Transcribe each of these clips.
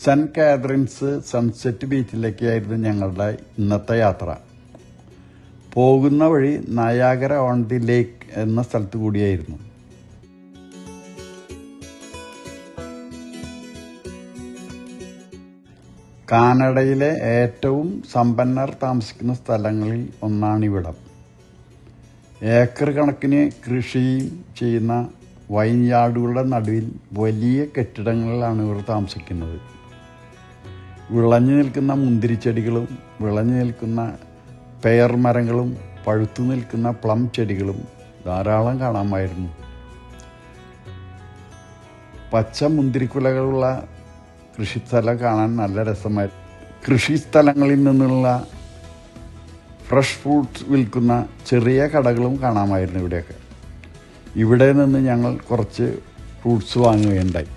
Saint Catherine's sunset ബീച്ചിലേക്കായിരുന്നു ഞങ്ങളുടെ ഇന്നത്തെ യാത്ര. പോകുന്ന വഴി നയാഗര ഓൺ ദി ലേക്ക് എന്ന സ്ഥലത്ത് കൂടിയായിരുന്നു. കാനഡയിലെ ഏറ്റവും സമ്പന്നർ താമസിക്കുന്ന സ്ഥലങ്ങളിൽ ഒന്നാണിവിടം. ഏക്കർ കണക്കിന് കൃഷി ചെയ്യുന്ന വൈൻയാർഡുകളുടെ നടുവിൽ വലിയ കെട്ടിടങ്ങളിലാണ് ഇവർ താമസിക്കുന്നത്. വിളഞ്ഞു നിൽക്കുന്ന മുന്തിരിച്ചെടികളും വിളഞ്ഞു നിൽക്കുന്ന പെയർ മരങ്ങളും പഴുത്തു നിൽക്കുന്ന പ്ലം ചെടികളും ധാരാളം കാണാമായിരുന്നു. പച്ച മുന്തിരിക്കുലകളുള്ള കൃഷിസ്ഥലം കാണാൻ നല്ല രസമായിരുന്നു. കൃഷിസ്ഥലങ്ങളിൽ നിന്നുള്ള ഫ്രഷ് ഫ്രൂട്ട്സ് വിൽക്കുന്ന ചെറിയ കടകളും കാണാമായിരുന്നു ഇവിടെയൊക്കെ. ഇവിടെ നിന്ന് ഞങ്ങൾ കുറച്ച് ഫ്രൂട്ട്സ് വാങ്ങുകയുണ്ടായി.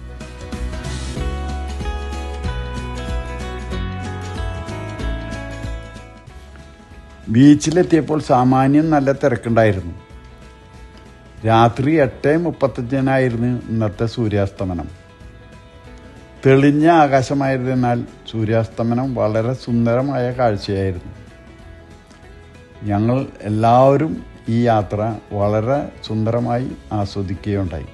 ബീച്ചിലെത്തിയപ്പോൾ സാമാന്യം നല്ല തിരക്കുണ്ടായിരുന്നു. രാത്രി 8:35 ഇന്നത്തെ സൂര്യാസ്തമനം. തെളിഞ്ഞ ആകാശമായതിനാൽ സൂര്യാസ്തമനം വളരെ സുന്ദരമായ കാഴ്ചയായിരുന്നു. ഞങ്ങൾ എല്ലാവരും ഈ യാത്ര വളരെ സുന്ദരമായി ആസ്വദിക്കുകയുണ്ടായി.